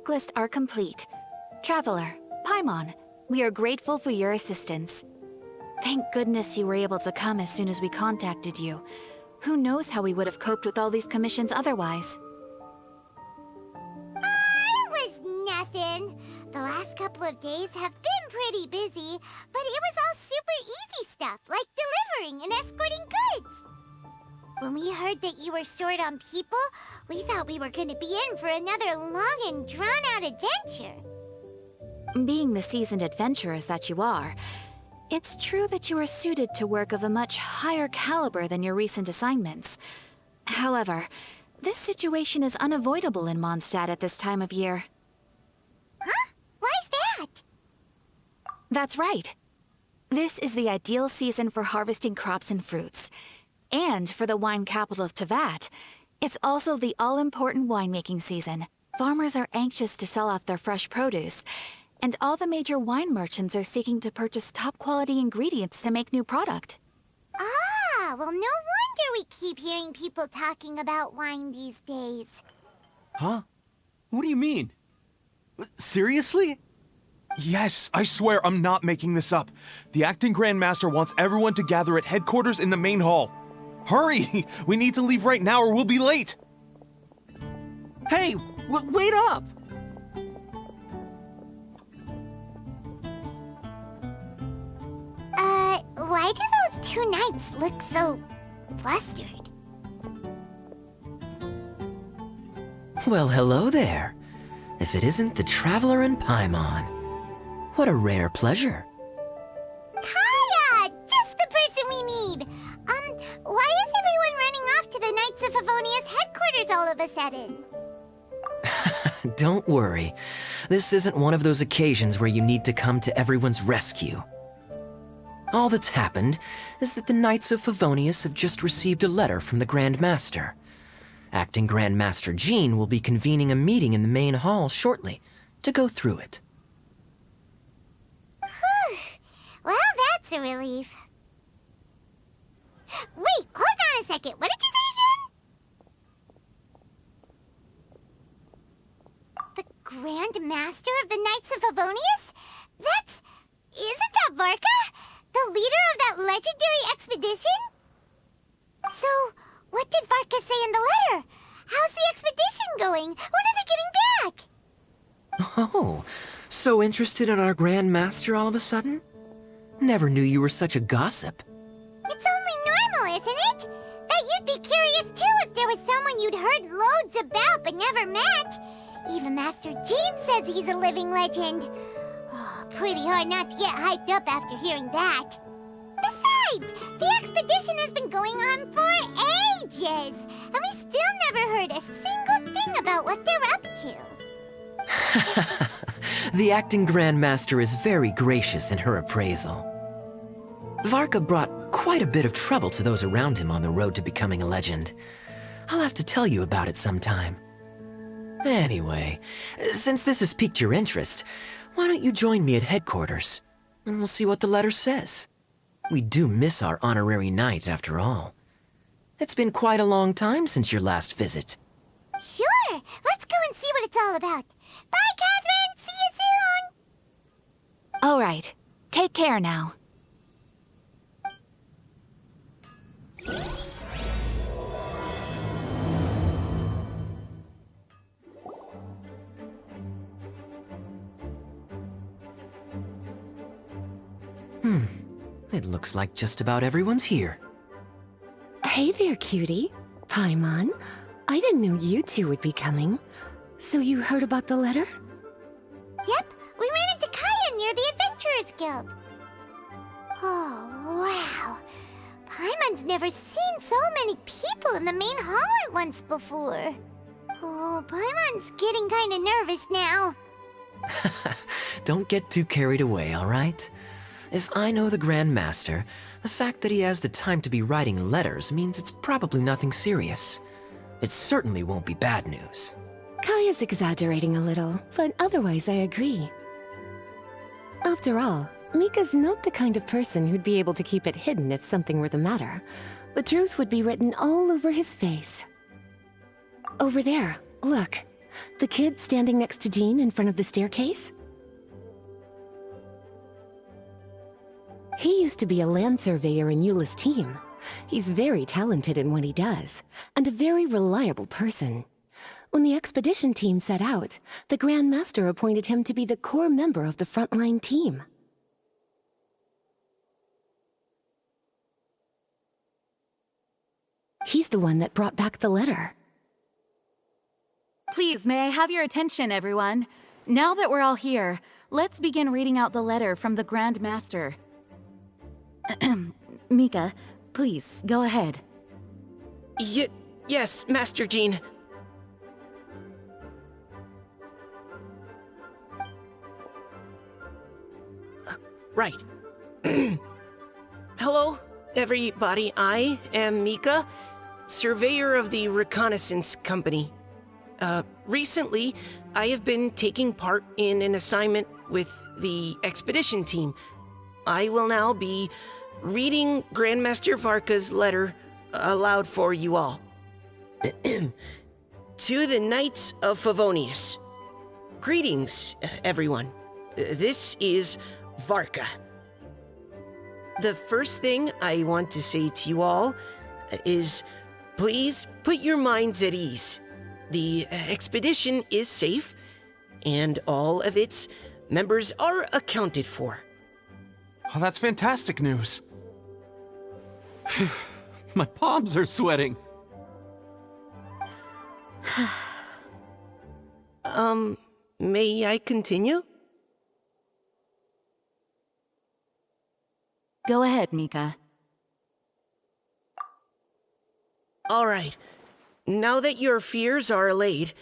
checklist are complete. Traveler, Paimon, we are grateful for your assistance. Thank goodness you were able to come as soon as we contacted you. Who knows how we would have coped with all these commissions otherwise? It was nothing. The last couple of days have been pretty busy, but it was all super easy stuff, like delivering and escorting goods. When we heard that you were short on people, we thought we were going to be in for another long and drawn-out adventure. Being the seasoned adventurers that you are, it's true that you are suited to work of a much higher caliber than your recent assignments. However, this situation is unavoidable in Mondstadt at this time of year. Huh? Why's that? That's right. This is the ideal season for harvesting crops and fruits. And for the wine capital of Teyvat, it's also the all-important winemaking season. Farmers are anxious to sell off their fresh produce, and all the major wine merchants are seeking to purchase top-quality ingredients to make new product. Ah, well, no wonder we keep hearing people talking about wine these days. Huh? What do you mean? Seriously? Yes, I swear I'm not making this up. The acting Grand Master wants everyone to gather at headquarters in the main hall. Hurry! We need to leave right now or we'll be late! Hey, wait up! Why do those two knights look so flustered? Well, hello there. If it isn't the Traveler and Paimon. What a rare pleasure. Kaya! Just the person we need! Why is everyone running off to the Knights of Favonius headquarters all of a sudden? Don't worry. This isn't one of those occasions where you need to come to everyone's rescue. All that's happened is that the Knights of Favonius have just received a letter from the Grand Master. Acting Grand Master Jean will be convening a meeting in the main hall shortly to go through it. Well, that's a relief. Wait, hold on a second. What did you say again? The Grand Master of the Knights of Favonius? Isn't that Varka? The leader of that legendary expedition? So, what did Varka say in the letter? How's the expedition going? When are they getting back? Oh, so interested in our Grand Master all of a sudden? Never knew you were such a gossip. It's only normal, isn't it? That you'd be curious too if there was someone you'd heard loads about but never met. Even Master Jean says he's a living legend. Oh, pretty hard not to get hyped up after hearing that. Besides, the expedition has been going on for ages, and we still never heard a single thing about what they're up to. The acting Grand Master is very gracious in her appraisal. Varka brought quite a bit of trouble to those around him on the road to becoming a legend. I'll have to tell you about it sometime. Anyway, since this has piqued your interest, why don't you join me at headquarters, and we'll see what the letter says. We do miss our honorary knight, after all. It's been quite a long time since your last visit. Sure, let's go and see what it's all about. Bye, Catherine! See you soon! All right. Take care now. It looks like just about everyone's here. Hey there, cutie. Paimon. I didn't know you two would be coming. So you heard about the letter? Yep, we ran into Kaya near the Adventurers Guild. Oh, wow. Paimon's never seen so many people in the main hall at once before. Oh, Paimon's getting kind of nervous now. Don't get too carried away, all right? If I know the Grand Master, the fact that he has the time to be writing letters means it's probably nothing serious. It certainly won't be bad news. Kaya's exaggerating a little, but otherwise I agree. After all, Mika's not the kind of person who'd be able to keep it hidden if something were the matter. The truth would be written all over his face. Over there, look. The kid standing next to Jean in front of the staircase? He used to be a land surveyor in Eula's team. He's very talented in what he does, and a very reliable person. When the expedition team set out, the Grand Master appointed him to be the core member of the frontline team. He's the one that brought back the letter. Please, may I have your attention, everyone? Now that we're all here, let's begin reading out the letter from the Grand Master. Mika, please, go ahead. Yes, Master Jean. Right. Hello, everybody. I am Mika, surveyor of the Reconnaissance Company. Recently, I have been taking part in an assignment with the expedition team. I will now be reading Grandmaster Varka's letter aloud for you all. To the Knights of Favonius. Greetings, everyone. This is Varka. The first thing I want to say to you all is, please put your minds at ease. The expedition is safe, and all of its members are accounted for. Oh, that's fantastic news. My palms are sweating. May I continue? Go ahead, Mika. All right. Now that your fears are allayed,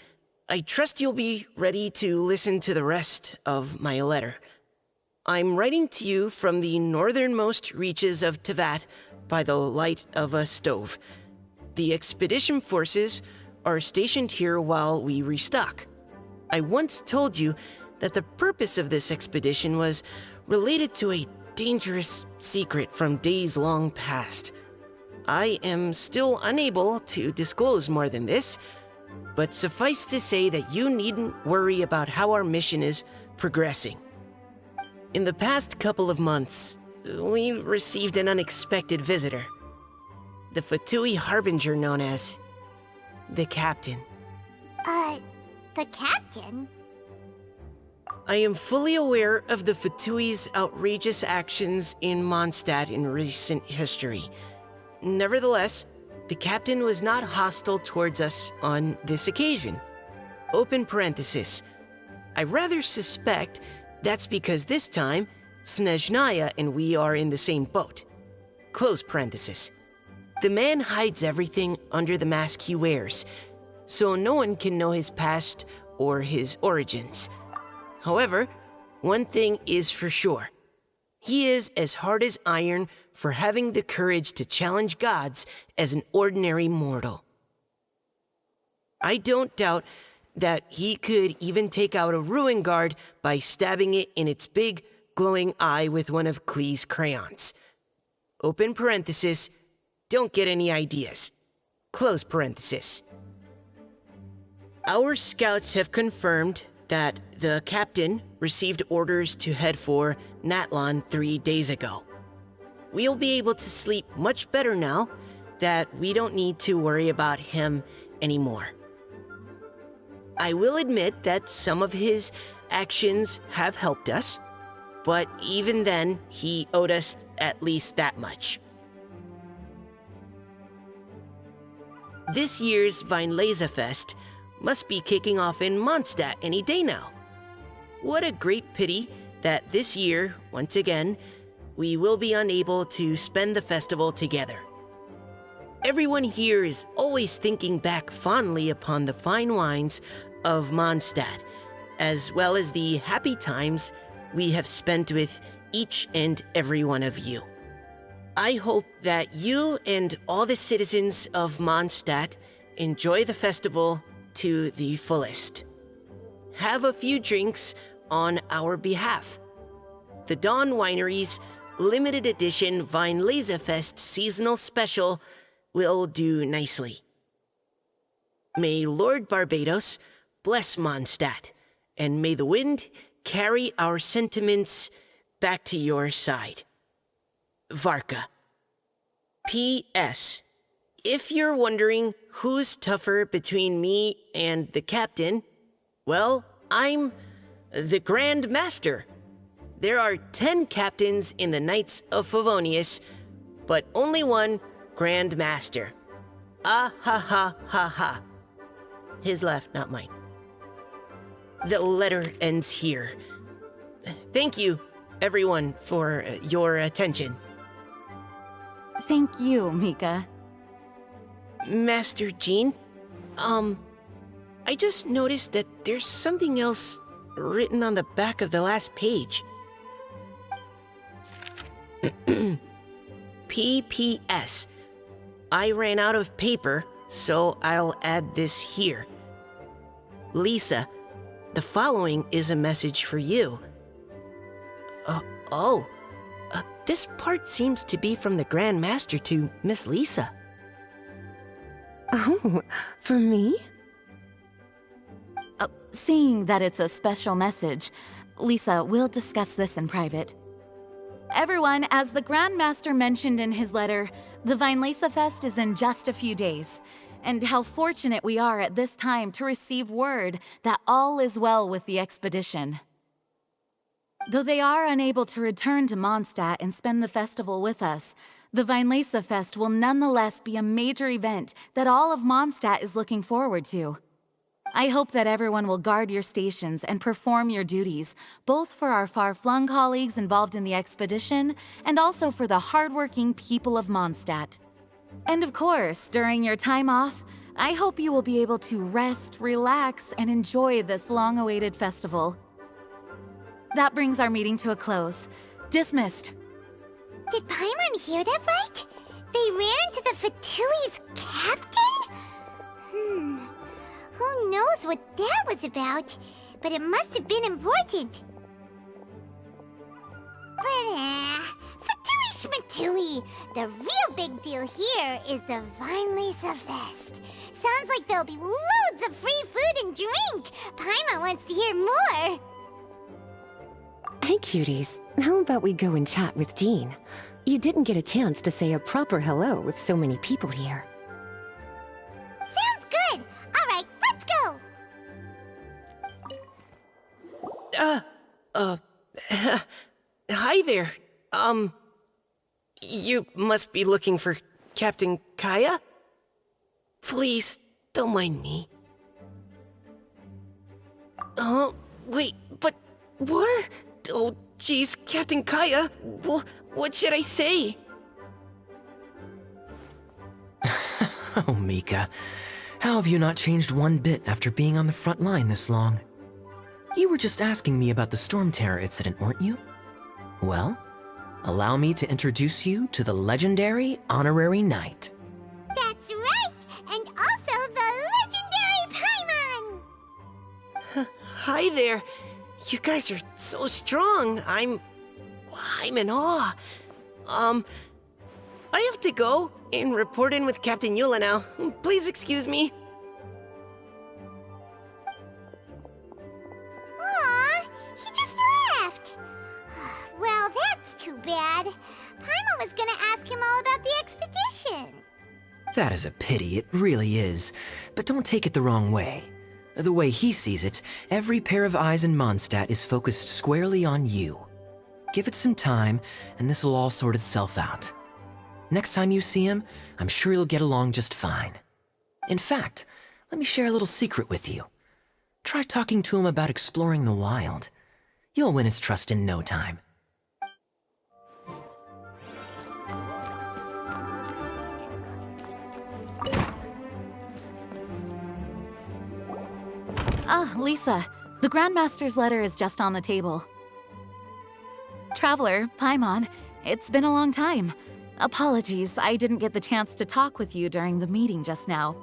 I trust you'll be ready to listen to the rest of my letter. I'm writing to you from the northernmost reaches of Tevat by the light of a stove. The expedition forces are stationed here while we restock. I once told you that the purpose of this expedition was related to a dangerous secret from days long past. I am still unable to disclose more than this, but suffice to say that you needn't worry about how our mission is progressing. In the past couple of months, we received an unexpected visitor. The Fatui Harbinger known as the Captain. The Captain? I am fully aware of the Fatui's outrageous actions in Mondstadt in recent history. Nevertheless, the Captain was not hostile towards us on this occasion. Open parenthesis. I rather suspect that's because this time, Snezhnaya and we are in the same boat. Close parenthesis. The man hides everything under the mask he wears, so no one can know his past or his origins. However, one thing is for sure. He is as hard as iron for having the courage to challenge gods as an ordinary mortal. I don't doubt that he could even take out a ruin guard by stabbing it in its big, glowing eye with one of Klee's crayons. Open parenthesis, don't get any ideas. Close parenthesis. Our scouts have confirmed that the Captain received orders to head for Natlan 3 days ago. We'll be able to sleep much better now that we don't need to worry about him anymore. I will admit that some of his actions have helped us, but even then, he owed us at least that much. This year's Weinlesefest must be kicking off in Mondstadt any day now. What a great pity that this year, once again, we will be unable to spend the festival together. Everyone here is always thinking back fondly upon the fine wines of Mondstadt, as well as the happy times we have spent with each and every one of you. I hope that you and all the citizens of Mondstadt enjoy the festival to the fullest. Have a few drinks on our behalf. The Dawn Winery's limited edition Weinlesefest seasonal special will do nicely. May Lord Barbados bless Mondstadt, and may the wind carry our sentiments back to your side. Varka. P.S. If you're wondering who's tougher between me and the captain, well, I'm the Grand Master. There are 10 captains in the Knights of Favonius, but only one Grand Master. Ah ha ha ha ha. His laugh, not mine. The letter ends here. Thank you, everyone, for your attention. Thank you, Mika. Master Jean, I just noticed that there's something else written on the back of the last page. P.P.S. I ran out of paper, so I'll add this here. Lisa, the following is a message for you. This part seems to be from the Grand Master to Miss Lisa. Oh, for me? Seeing that it's a special message, Lisa, we'll discuss this in private. Everyone, as the Grand Master mentioned in his letter, the Weinlesefest is in just a few days. And how fortunate we are at this time to receive word that all is well with the expedition. Though they are unable to return to Mondstadt and spend the festival with us, the Weinlesefest will nonetheless be a major event that all of Mondstadt is looking forward to. I hope that everyone will guard your stations and perform your duties, both for our far-flung colleagues involved in the expedition and also for the hardworking people of Mondstadt. And of course, during your time off, I hope you will be able to rest, relax, and enjoy this long-awaited festival. That brings our meeting to a close. Dismissed. Did Paimon hear that right? They ran into the Fatui's captain? Who knows what that was about? But it must have been important. But, Fatui Schmatui! The real big deal here is the Weinlesefest. Sounds like there'll be loads of free food and drink. Paimon wants to hear more. Hey, cuties. How about we go and chat with Jean? You didn't get a chance to say a proper hello with so many people here. Sounds good. All right, let's go. Hi there. You must be looking for Captain Kaya? Please, don't mind me. Oh, wait, but what? Oh, geez, Captain Kaya, what should I say? Oh, Mika. How have you not changed one bit after being on the front line this long? You were just asking me about the Storm Terror incident, weren't you? Well, allow me to introduce you to the legendary Honorary Knight. That's right, and also the legendary Paimon. Hi there. You guys are so strong. I'm in awe. I have to go and report in with Captain Eula now. Please excuse me. Aw, he just left. Well, that's too bad. Paimon was gonna ask him all about the expedition. That is a pity, it really is. But don't take it the wrong way. The way he sees it, every pair of eyes in Mondstadt is focused squarely on you. Give it some time, and this will all sort itself out. Next time you see him, I'm sure you'll get along just fine. In fact, let me share a little secret with you. Try talking to him about exploring the wild. You'll win his trust in no time. Ah, Lisa, the Grandmaster's letter is just on the table. Traveler, Paimon, it's been a long time. Apologies, I didn't get the chance to talk with you during the meeting just now.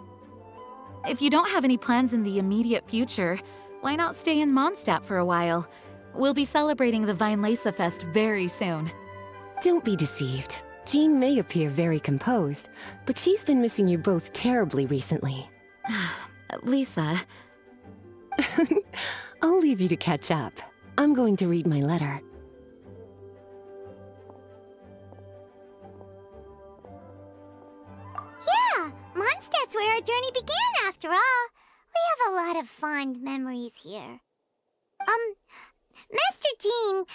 If you don't have any plans in the immediate future, why not stay in Mondstadt for a while? We'll be celebrating the Weinlesefest very soon. Don't be deceived. Jean may appear very composed, but she's been missing you both terribly recently. Lisa, I'll leave you to catch up. I'm going to read my letter. Yeah, Mondstadt's where our journey began after all. We have a lot of fond memories here. Master Jean,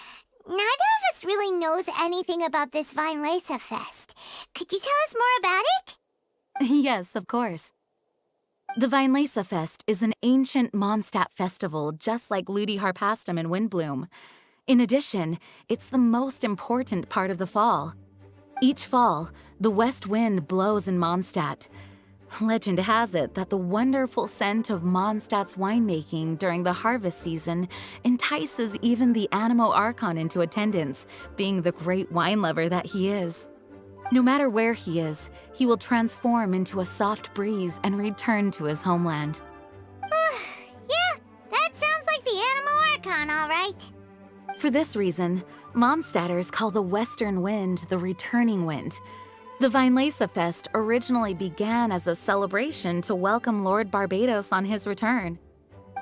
neither of us really knows anything about this Weinlesefest. Could you tell us more about it? Yes, of course. The Weinlesefest is an ancient Mondstadt festival just like Ludi Harpastum and Windbloom. In addition, it's the most important part of the fall. Each fall, the west wind blows in Mondstadt. Legend has it that the wonderful scent of Mondstadt's winemaking during the harvest season entices even the Animo Archon into attendance, being the great wine lover that he is. No matter where he is, he will transform into a soft breeze and return to his homeland. Yeah, that sounds like the Animo Archon, all right. For this reason, Mondstadters call the western wind the returning wind. The Weinlesefest originally began as a celebration to welcome Lord Barbados on his return.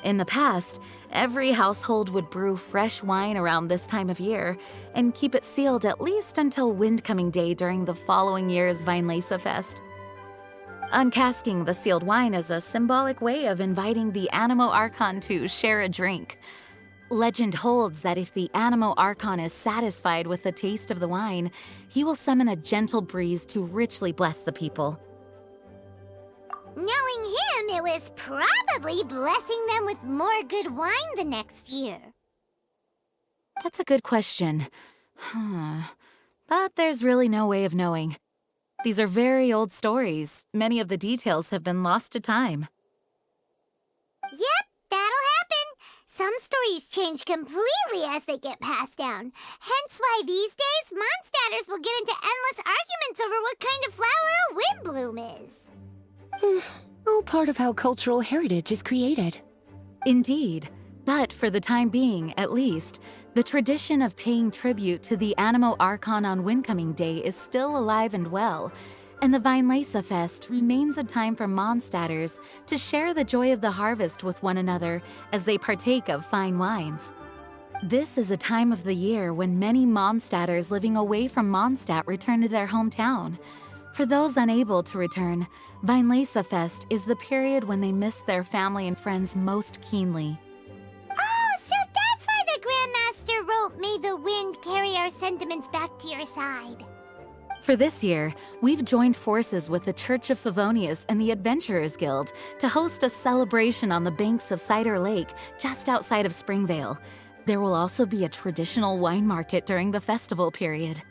In the past, every household would brew fresh wine around this time of year and keep it sealed at least until Windcoming Day during the following year's Weinlesefest. Uncasking the sealed wine is a symbolic way of inviting the Animo Archon to share a drink. Legend holds that if the Animo Archon is satisfied with the taste of the wine, he will summon a gentle breeze to richly bless the people. Knowing him, it was probably blessing them with more good wine the next year. That's a good question. But there's really no way of knowing. These are very old stories. Many of the details have been lost to time. Yep, that'll happen. Some stories change completely as they get passed down. Hence why these days, Mondstadters will get into endless arguments over what kind of flower a windbloom is. All part of how cultural heritage is created. Indeed. But for the time being, at least, the tradition of paying tribute to the Animo Archon on Windcoming Day is still alive and well, and the Weinlesefest remains a time for Mondstadters to share the joy of the harvest with one another as they partake of fine wines. This is a time of the year when many Mondstadters living away from Mondstadt return to their hometown. For those unable to return, Weinlesefest is the period when they miss their family and friends most keenly. Oh, so that's why the Grandmaster wrote, "May the wind carry our sentiments back to your side." For this year, we've joined forces with the Church of Favonius and the Adventurers Guild to host a celebration on the banks of Cider Lake just outside of Springvale. There will also be a traditional wine market during the festival period.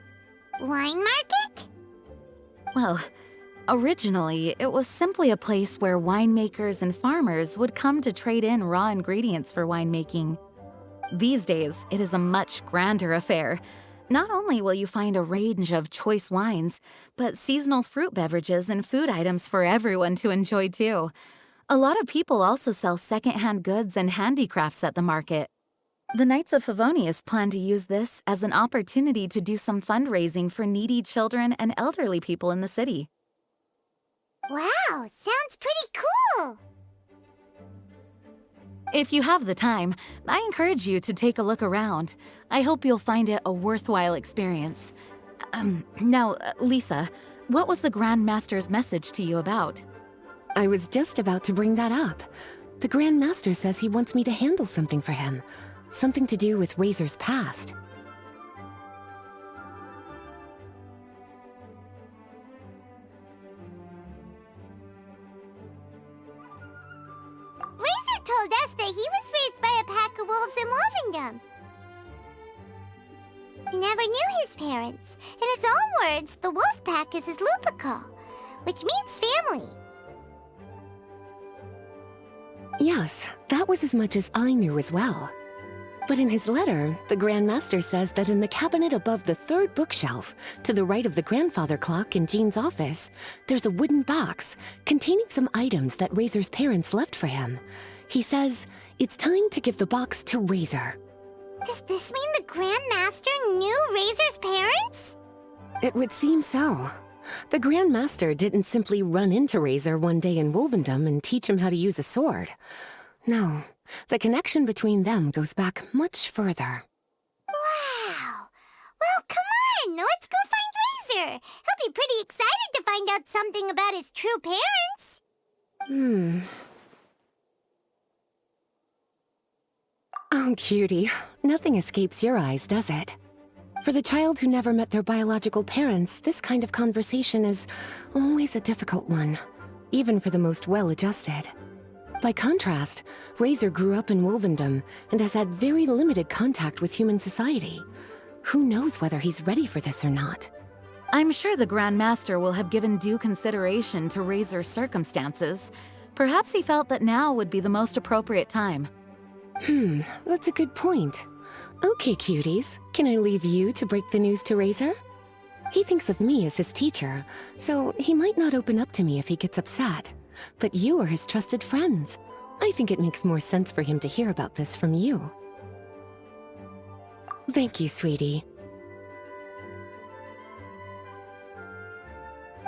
Wine market? Well, originally, it was simply a place where winemakers and farmers would come to trade in raw ingredients for winemaking. These days, it is a much grander affair. Not only will you find a range of choice wines, but seasonal fruit beverages and food items for everyone to enjoy too. A lot of people also sell secondhand goods and handicrafts at the market. The Knights of Favonius plan to use this as an opportunity to do some fundraising for needy children and elderly people in the city. Wow, sounds pretty cool. If you have the time, I encourage you to take a look around. I hope you'll find it a worthwhile experience. Now, Lisa, what was the Grand Master's message to you about? I was just about to bring that up. The Grand Master says he wants me to handle something for him. Something to do with Razor's past. Razor told us that he was raised by a pack of wolves in Wolvendom. He never knew his parents. In his own words, the wolf pack is his lupical, which means family. Yes, that was as much as I knew as well. But in his letter, the Grand Master says that in the cabinet above the third bookshelf, to the right of the grandfather clock in Jean's office, there's a wooden box containing some items that Razor's parents left for him. He says it's time to give the box to Razor. Does this mean the Grand Master knew Razor's parents? It would seem so. The Grand Master didn't simply run into Razor one day in Wolvendom and teach him how to use a sword. No, The connection between them goes back much further. Wow. Well, come on. Let's go find Razor. He'll be pretty excited to find out something about his true parents. Oh, cutie. Nothing escapes your eyes, does it? For the child who never met their biological parents, this kind of conversation is always a difficult one, even for the most well-adjusted. By contrast, Razor grew up in Wolvendom and has had very limited contact with human society. Who knows whether he's ready for this or not? I'm sure the Grand Master will have given due consideration to Razor's circumstances. Perhaps he felt that now would be the most appropriate time. That's a good point. Okay, cuties, can I leave you to break the news to Razor? He thinks of me as his teacher, so he might not open up to me if he gets upset. But you are his trusted friends. I think it makes more sense for him to hear about this from you. Thank you, sweetie.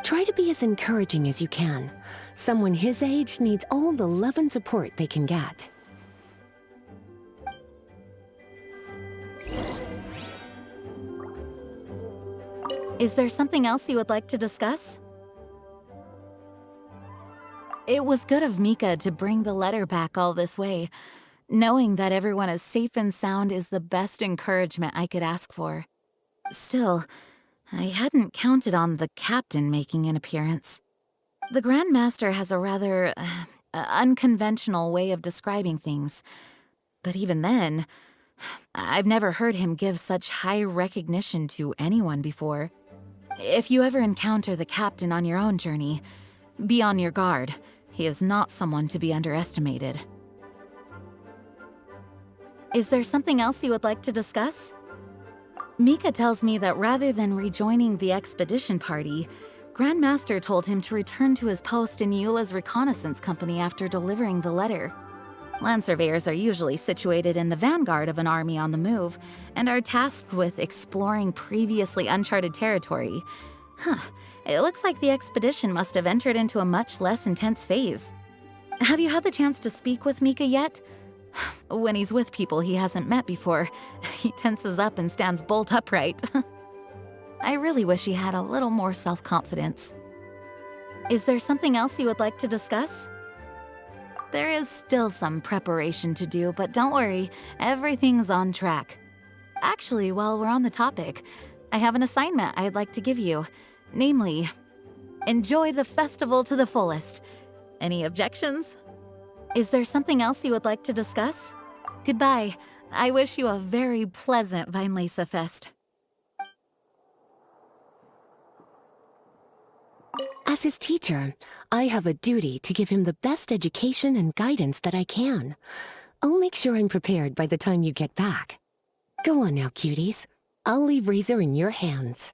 Try to be as encouraging as you can. Someone his age needs all the love and support they can get. Is there something else you would like to discuss? It was good of Mika to bring the letter back all this way. Knowing that everyone is safe and sound is the best encouragement I could ask for. Still, I hadn't counted on the captain making an appearance. The Grand Master has a rather unconventional way of describing things. But even then, I've never heard him give such high recognition to anyone before. If you ever encounter the captain on your own journey, be on your guard. He is not someone to be underestimated. Is there something else you would like to discuss? Mika tells me that rather than rejoining the expedition party, Grand Master told him to return to his post in Eula's reconnaissance company after delivering the letter. Land surveyors are usually situated in the vanguard of an army on the move and are tasked with exploring previously uncharted territory. It looks like the expedition must have entered into a much less intense phase. Have you had the chance to speak with Mika yet? When he's with people he hasn't met before, he tenses up and stands bolt upright. I really wish he had a little more self-confidence. Is there something else you would like to discuss? There is still some preparation to do, but don't worry, everything's on track. Actually, while we're on the topic, I have an assignment I'd like to give you. Namely, enjoy the festival to the fullest. Any objections? Is there something else you would like to discuss? Goodbye. I wish you a very pleasant Weinlesefest. As his teacher, I have a duty to give him the best education and guidance that I can. I'll make sure I'm prepared by the time you get back. Go on now, cuties. I'll leave Razor in your hands.